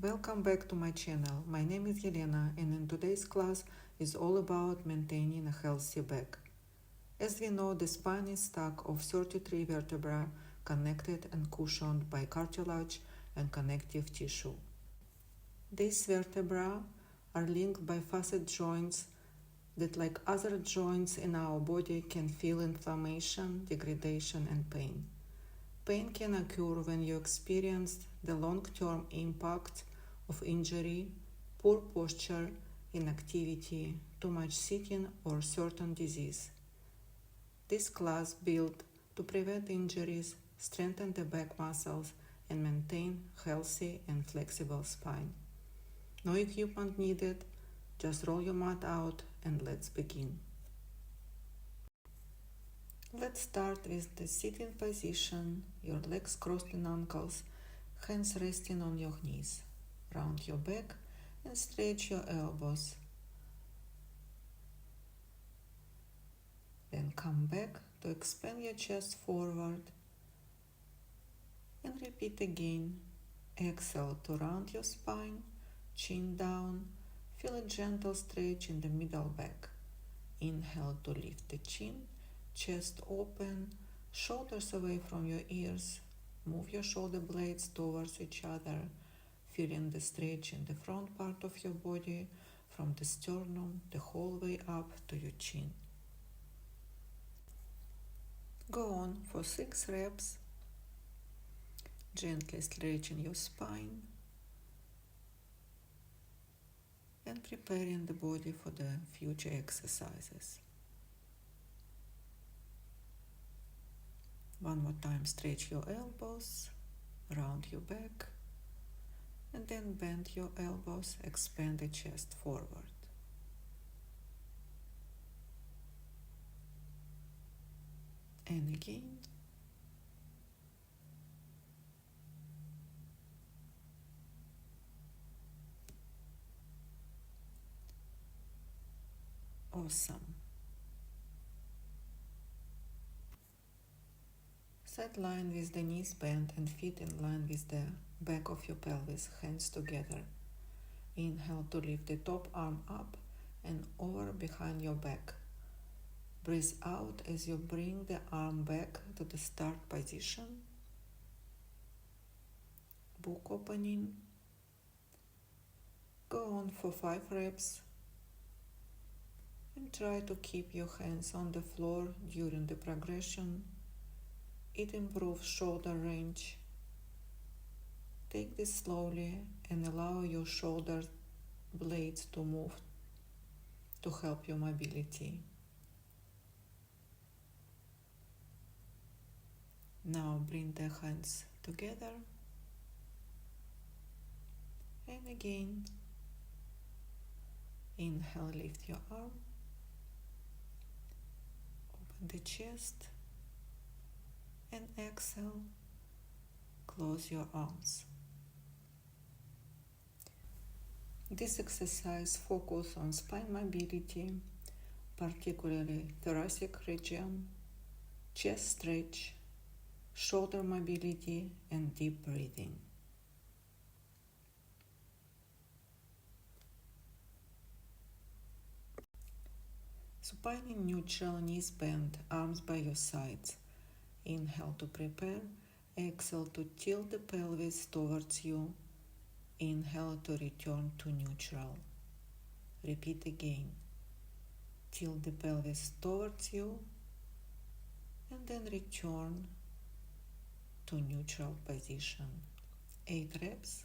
Welcome back to my channel. My name is Elena, and in today's class is all about maintaining a healthy back. As we know, the spine is stuck of 33 vertebrae connected and cushioned by cartilage and connective tissue. These vertebrae are linked by facet joints that, like other joints in our body, can feel inflammation, degradation, and pain. Pain can occur when you experience the long-term impact of injury, poor posture, inactivity, too much sitting, or certain disease. This class built to prevent injuries, strengthen the back muscles, and maintain healthy and flexible spine. No equipment needed, just roll your mat out and let's begin. Let's start with the sitting position, your legs crossed in ankles, hands resting on your knees. Round your back and stretch your elbows. Then come back to expand your chest forward and repeat again. Exhale to round your spine, chin down, feel a gentle stretch in the middle back. Inhale to lift the chin, chest open, shoulders away from your ears. Move your shoulder blades towards each other, feeling the stretch in the front part of your body from the sternum the whole way up to your chin. Go on for 6 reps, gently stretching your spine and preparing the body for the future exercises. One more time, stretch your elbows, round your back, and then bend your elbows, expand the chest forward. And again. Awesome. Side line with the knees bent and feet in line with the back of your pelvis, hands together. Inhale to lift the top arm up and over behind your back. Breathe out as you bring the arm back to the start position. Book opening. Go on for 5 reps and try to keep your hands on the floor during the progression. It improves shoulder range. Take this slowly and allow your shoulder blades to move to help your mobility. Now bring the hands together. And again, inhale, lift your arm. Open the chest. And exhale, close your arms. This exercise focuses on spine mobility, particularly thoracic region, chest stretch, shoulder mobility, and deep breathing. Supine in neutral, knees bent, arms by your sides. Inhale to prepare, exhale to tilt the pelvis towards you, inhale to return to neutral. Repeat again. Tilt the pelvis towards you and then return to neutral position. 8 reps.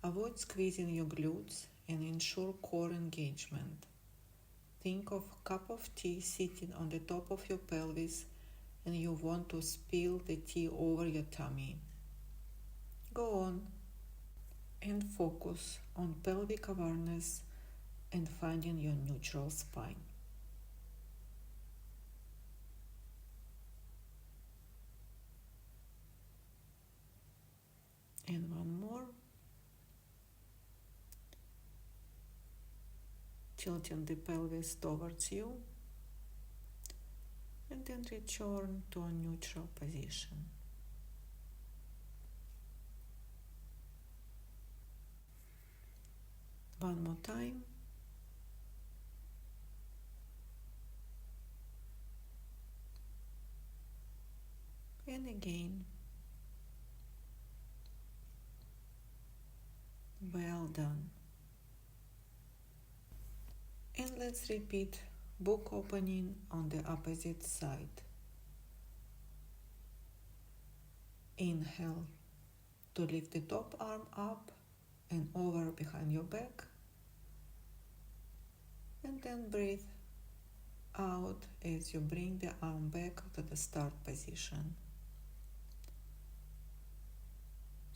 Avoid squeezing your glutes and ensure core engagement. Think of a cup of tea sitting on the top of your pelvis and you want to spill the tea over your tummy. Go on and focus on pelvic awareness and finding your neutral spine. And one more. Tilting the pelvis towards you and then return to a neutral position. One more time. And again. Well done. And let's repeat book opening on the opposite side. Inhale to lift the top arm up and over behind your back. And then breathe out as you bring the arm back to the start position.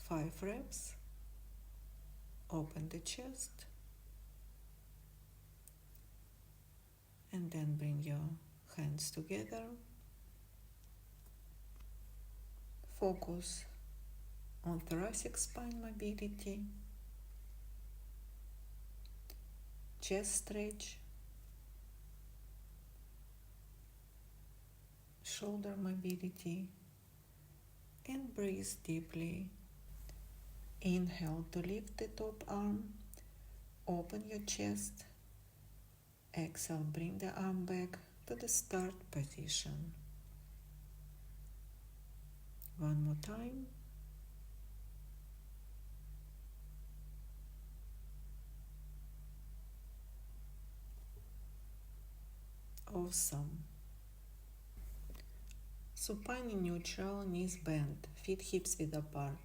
5 reps. Open the chest. And then bring your hands together. Focus on thoracic spine mobility, chest stretch, shoulder mobility, and breathe deeply. Inhale to lift the top arm, open your chest. Exhale, bring the arm back to the start position. One more time. Awesome. Supine in neutral, knees bent, feet hips width apart.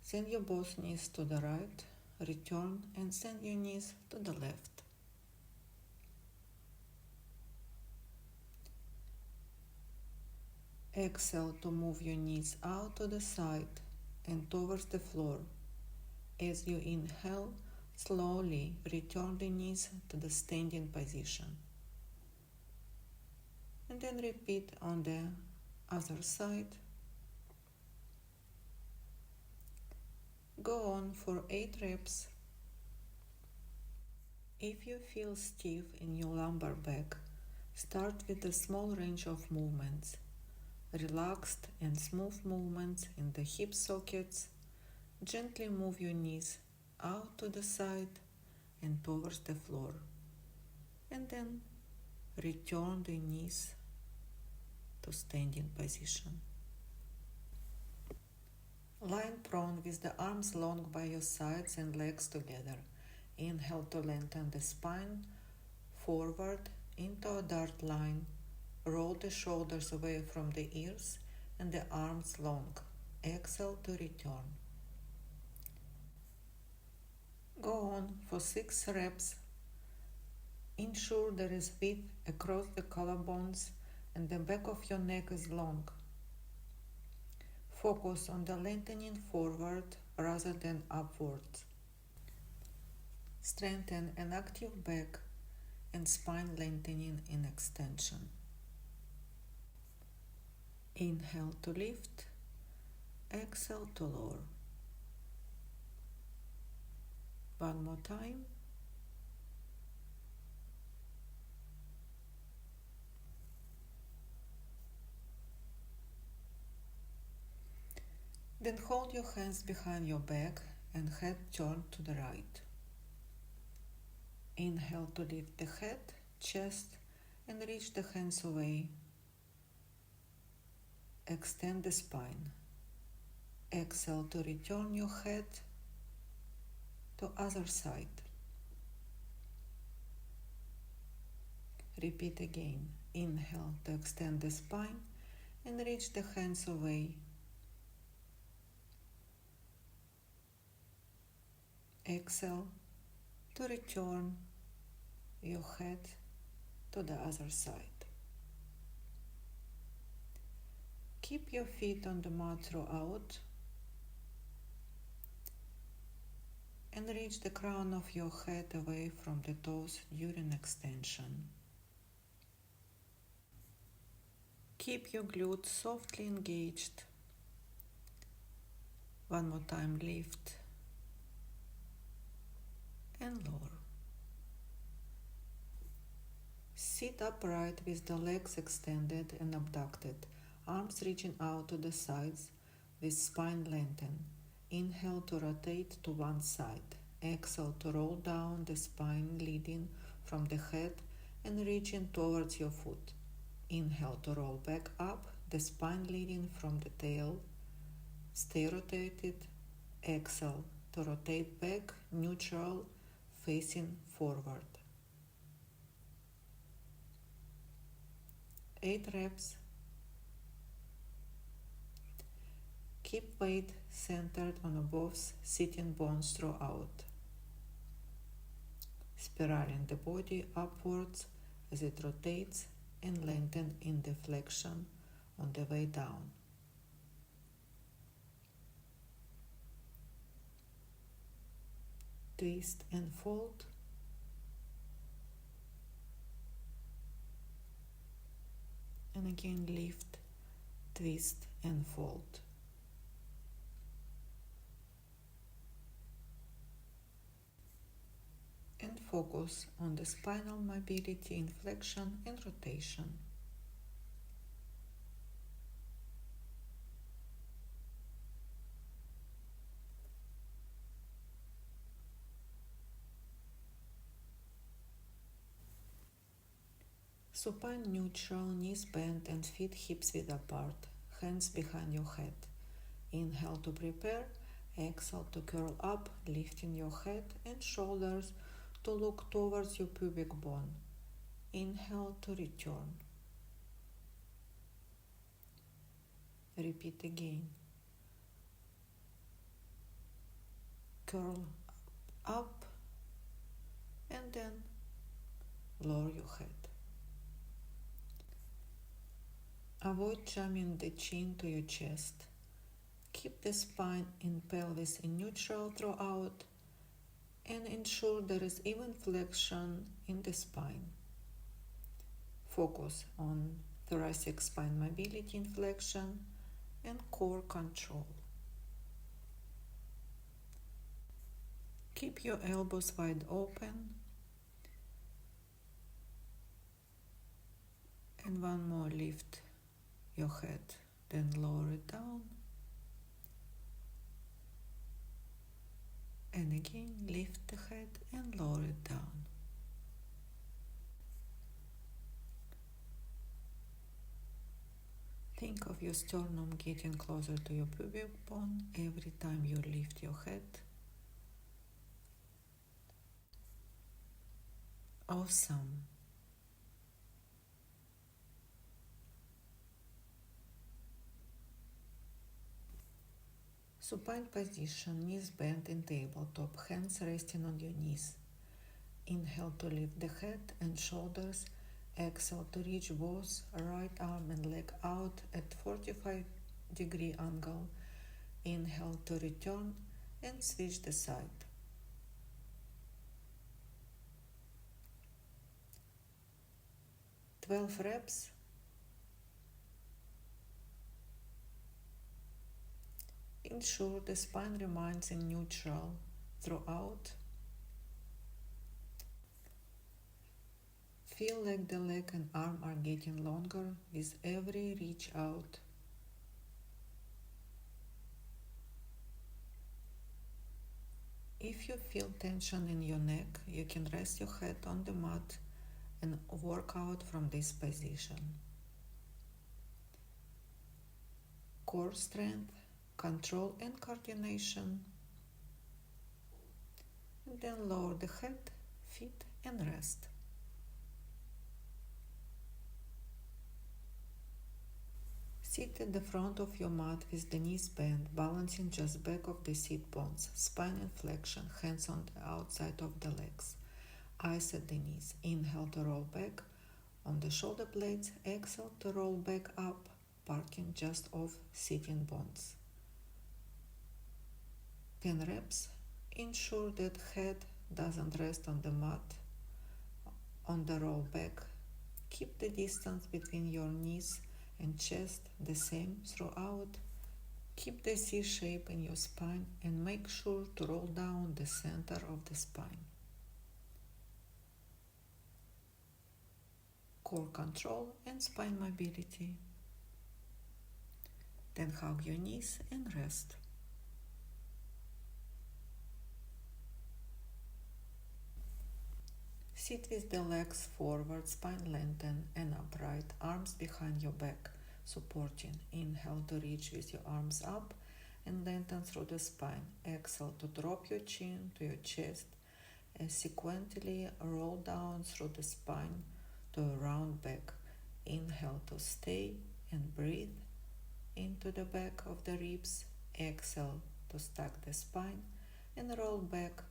Send your both knees to the right, return and send your knees to the left. Exhale to move your knees out to the side and towards the floor. As you inhale, slowly return the knees to the standing position. And then repeat on the other side. Go on for 8 reps. If you feel stiff in your lumbar back, start with a small range of movements. Relaxed and smooth movements in the hip sockets. Gently move your knees out to the side and towards the floor. And then return the knees to standing position. Lying prone with the arms long by your sides and legs together. Inhale to lengthen the spine forward into a dart line. Roll the shoulders away from the ears and the arms long. Exhale to return. Go on for 6 reps. Ensure there is width across the collarbones and the back of your neck is long. Focus on the lengthening forward rather than upwards. Strengthen an active back and spine lengthening in extension. Inhale to lift, exhale to lower. One more time. Then hold your hands behind your back and head turned to the right. Inhale to lift the head, chest, and reach the hands away. Extend the spine. Exhale to return your head to other side. Repeat again. Inhale to extend the spine and reach the hands away. Exhale to return your head to the other side. Keep your feet on the mat throughout and reach the crown of your head away from the toes during extension. Keep your glutes softly engaged. One more time, lift and lower. Sit upright with the legs extended and abducted, arms reaching out to the sides with spine lengthened. Inhale to rotate to one side. Exhale to roll down the spine, leading from the head and reaching towards your foot. Inhale to roll back up, the spine leading from the tail. Stay rotated. Exhale to rotate back, neutral, facing forward. 8 reps. Keep weight centered on both sitting bones throughout, spiraling the body upwards as it rotates and lengthen in the flexion on the way down. Twist and fold. And again lift, twist and fold. And focus on the spinal mobility in flexion and rotation. Supine neutral, knees bent and feet hips width apart, hands behind your head. Inhale to prepare, exhale to curl up, lifting your head and shoulders to look towards your pubic bone. Inhale to return. Repeat again. Curl up and then lower your head. Avoid jamming the chin to your chest. Keep the spine and pelvis in neutral throughout and ensure there is even flexion in the spine. Focus on thoracic spine mobility in flexion and core control. Keep your elbows wide open. And one more lift your head, then lower it down. And again, lift the head and lower it down. Think of your sternum getting closer to your pubic bone every time you lift your head. Awesome. Supine position, knees bent in tabletop, hands resting on your knees. Inhale to lift the head and shoulders. Exhale to reach both right arm and leg out at 45-degree angle. Inhale to return and switch the side. Twelve reps. Ensure the spine remains in neutral throughout. Feel like the leg and arm are getting longer with every reach out. If you feel tension in your neck, you can rest your head on the mat and work out from this position. Core strength, control and coordination. And then lower the head, feet and rest. Sit at the front of your mat with the knees bent, balancing just back of the sit bones, spine and flexion, hands on the outside of the legs, eyes at the knees. Inhale to roll back on the shoulder blades, exhale to roll back up, parking just off sitting bones. 10 reps. Ensure that head doesn't rest on the mat on the roll back. Keep the distance between your knees and chest the same throughout. Keep the C shape in your spine and make sure to roll down the center of the spine. Core control and spine mobility. Then hug your knees and rest. Sit with the legs forward, spine lengthened and upright, arms behind your back, supporting. Inhale to reach with your arms up and lengthen through the spine. Exhale to drop your chin to your chest and sequentially roll down through the spine to a round back. Inhale to stay and breathe into the back of the ribs. Exhale to stack the spine and roll back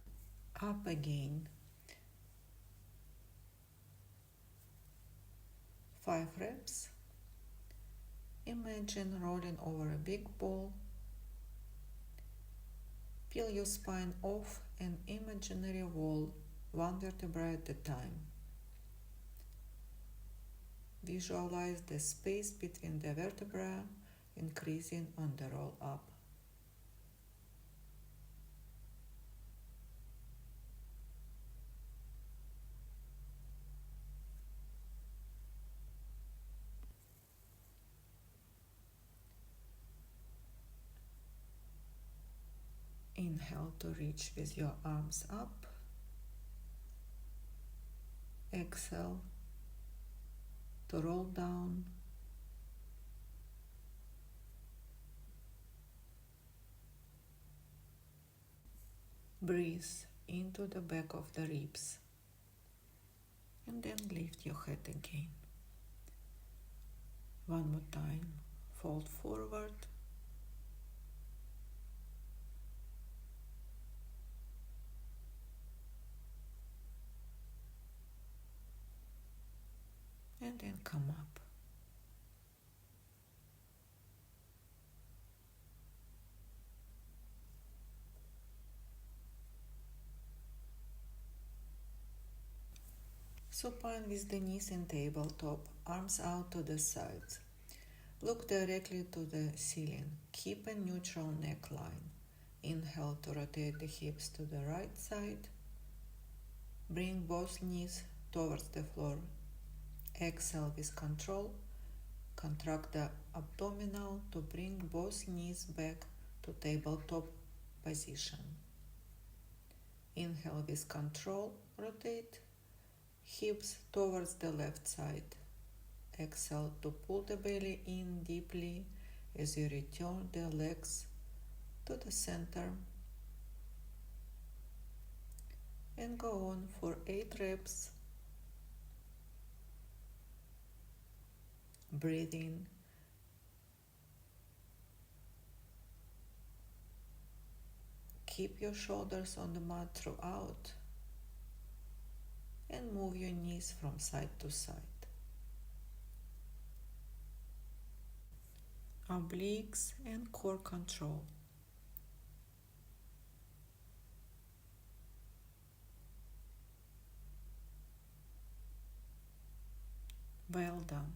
up again. 5 reps. Imagine rolling over a big ball. Peel your spine off an imaginary wall, one vertebra at a time. Visualize the space between the vertebrae increasing on the roll up. Inhale to reach with your arms up. Exhale to roll down. Breathe into the back of the ribs and then lift your head again. One more time. Fold forward. And then come up. Supine with the knees in tabletop, arms out to the sides. Look directly to the ceiling. Keep a neutral neckline. Inhale to rotate the hips to the right side. Bring both knees towards the floor. Exhale with control. Contract the abdominal to bring both knees back to tabletop position. Inhale with control. Rotate hips towards the left side. Exhale to pull the belly in deeply as you return the legs to the center. And go on for 8 reps. Breathe in. Keep your shoulders on the mat throughout. And move your knees from side to side. Obliques and core control. Well done.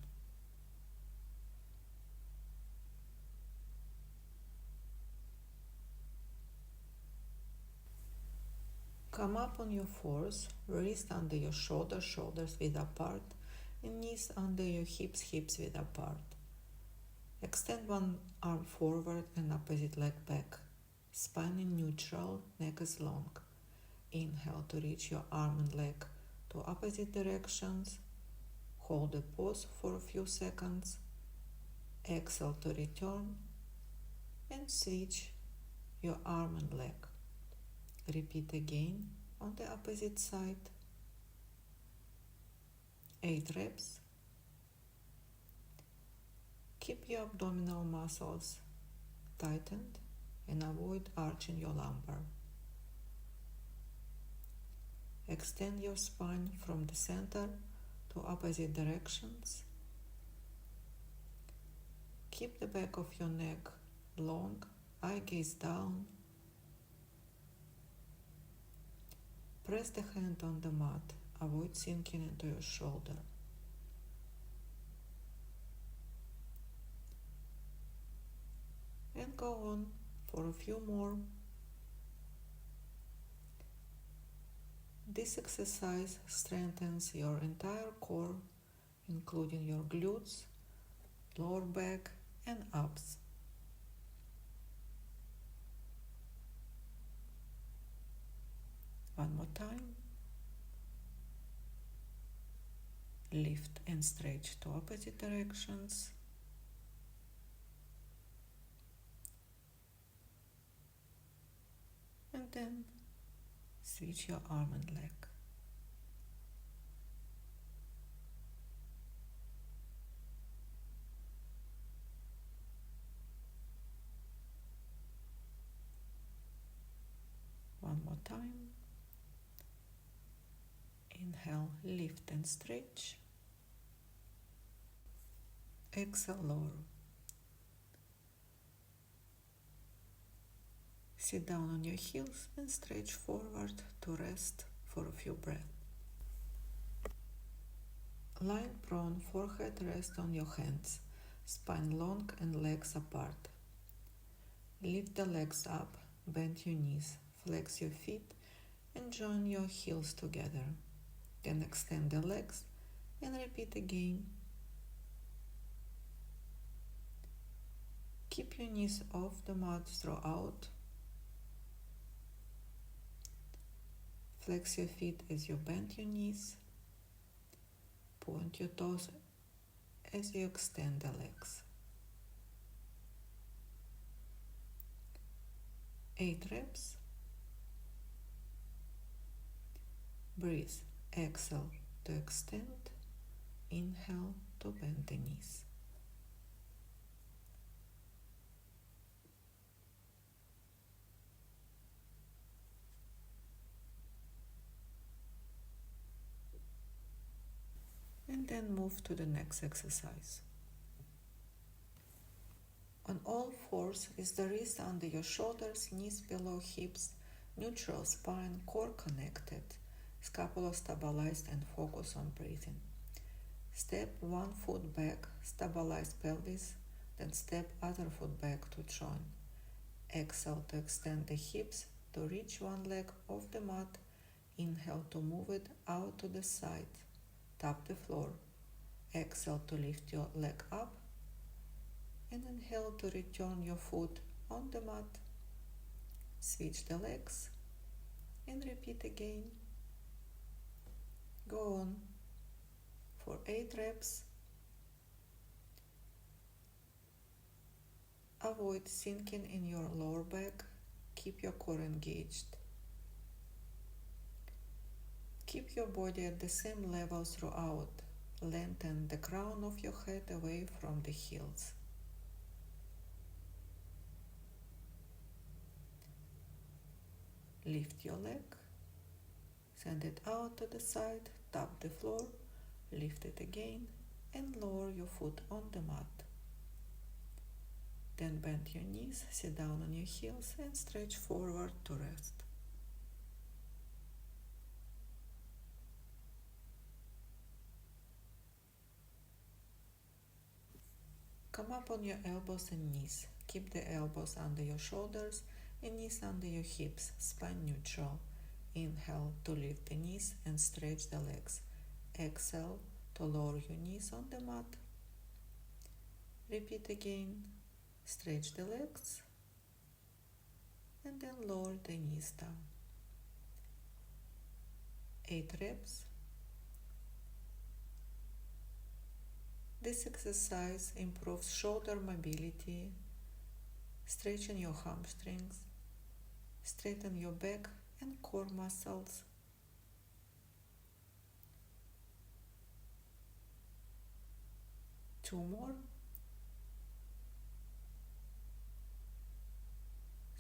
Come up on your fours, wrist under your shoulders, shoulders width apart, and knees under your hips, hips width apart. Extend one arm forward and opposite leg back. Spine in neutral, neck is long. Inhale to reach your arm and leg to opposite directions. Hold the pose for a few seconds. Exhale to return and switch your arm and leg. Repeat again on the opposite side. 8 reps. Keep your abdominal muscles tightened and avoid arching your lumbar. Extend your spine from the center to opposite directions. Keep the back of your neck long, eye gaze down. Press the hand on the mat. Avoid sinking into your shoulder. And go on for a few more. This exercise strengthens your entire core, including your glutes, lower back, and abs. One more time. Lift and stretch to opposite directions. And then switch your arm and leg. One more time. Inhale, lift and stretch. Exhale, lower. Sit down on your heels and stretch forward to rest for a few breaths. Lying prone, forehead rest on your hands, spine long and legs apart. Lift the legs up, bend your knees, flex your feet and join your heels together. Then extend the legs and repeat again. Keep your knees off the mat throughout. Flex your feet as you bend your knees. Point your toes as you extend the legs. 8 reps. Breathe. Exhale to extend. Inhale to bend the knees. And then move to the next exercise. On all fours, is the wrist under your shoulders, knees below hips, neutral spine, core connected, scapula stabilized and focus on breathing. Step one foot back, stabilize pelvis, then step other foot back to join. Exhale to extend the hips to reach one leg off the mat. Inhale to move it out to the side. Tap the floor. Exhale to lift your leg up. And inhale to return your foot on the mat. Switch the legs and repeat again. Go on for 8 reps. Avoid sinking in your lower back. Keep your core engaged. Keep your body at the same level throughout. Lengthen the crown of your head away from the heels. Lift your leg, send it out to the side, tap the floor, lift it again, and lower your foot on the mat. Then bend your knees, sit down on your heels, and stretch forward to rest. Come up on your elbows and knees. Keep the elbows under your shoulders and knees under your hips, spine neutral. Inhale to lift the knees and stretch the legs. Exhale to lower your knees on the mat. Repeat again. Stretch the legs and then lower the knees down. 8 reps. This exercise improves shoulder mobility, stretching your hamstrings, straighten your back and core muscles. Two more.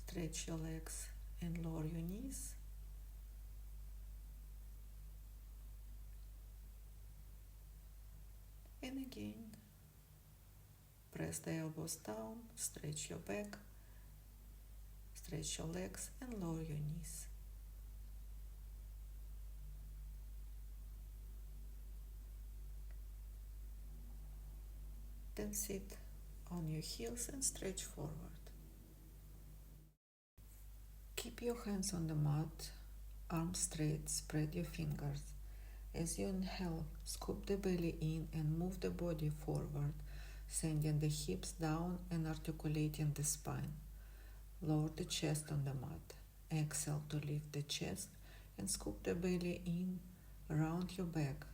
Stretch your legs and lower your knees. And again, press the elbows down, stretch your back, stretch your legs and lower your knees. Then sit on your heels and stretch forward. Keep your hands on the mat, arms straight, spread your fingers. As you inhale, scoop the belly in and move the body forward, sending the hips down and articulating the spine. Lower the chest on the mat. Exhale to lift the chest and scoop the belly in around your back.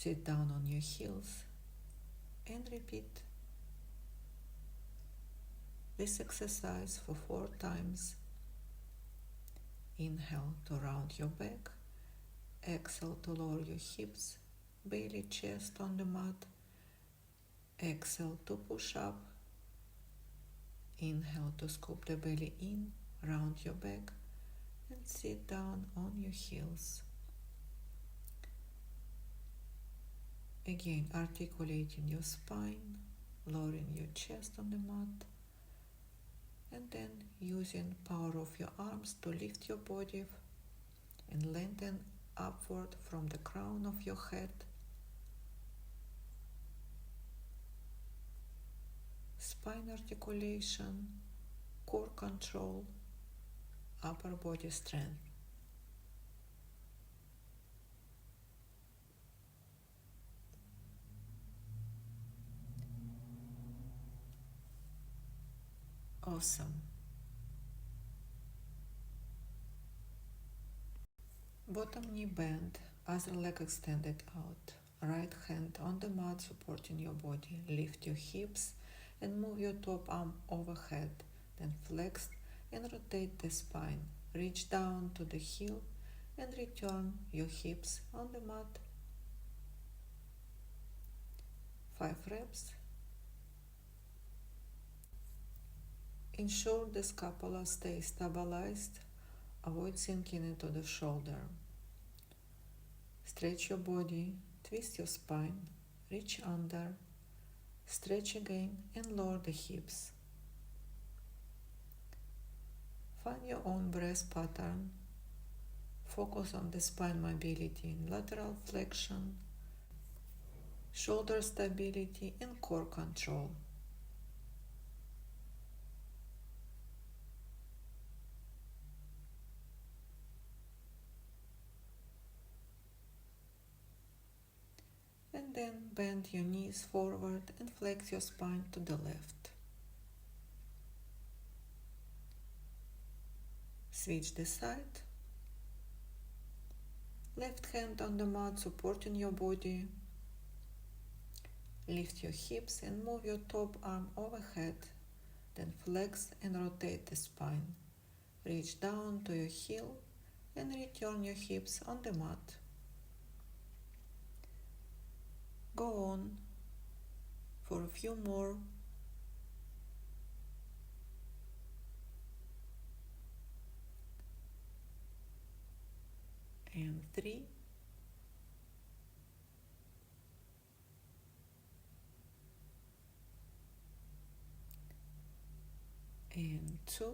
Sit down on your heels and repeat this exercise for 4 times. Inhale to round your back. Exhale to lower your hips, belly, chest on the mat. Exhale to push up. Inhale to scoop the belly in, round your back, and sit down on your heels. Again, articulating your spine, lowering your chest on the mat, and then using power of your arms to lift your body and lengthen upward from the crown of your head. Spine articulation, core control, upper body strength. Awesome. Bottom knee bend, other leg extended out. Right hand on the mat supporting your body. Lift your hips and move your top arm overhead. Then flex and rotate the spine. Reach down to the heel and return your hips on the mat. 5 reps. Ensure the scapula stays stabilized. Avoid sinking into the shoulder. Stretch your body, twist your spine, reach under, stretch again and lower the hips. Find your own breath pattern. Focus on the spine mobility, lateral flexion, shoulder stability, and core control. And then bend your knees forward and flex your spine to the left. Switch the side. Left hand on the mat supporting your body. Lift your hips and move your top arm overhead. Then flex and rotate the spine. Reach down to your heel and return your hips on the mat. Go on for a few more. And 3. And 2.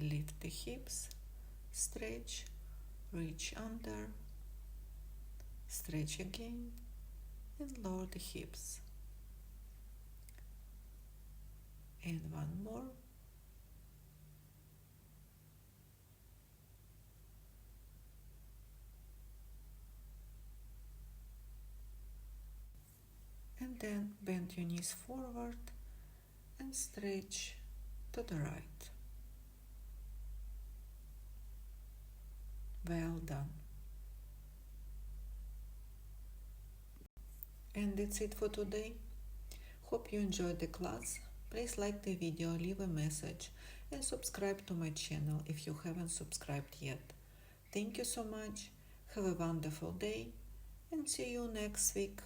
Lift the hips, stretch, reach under, stretch again, and lower the hips. And 1 more. And then bend your knees forward and stretch to the right. Well done. And that's it for today. Hope you enjoyed the class. Please like the video, leave a message, and subscribe to my channel if you haven't subscribed yet. Thank you so much. Have a wonderful day, and see you next week.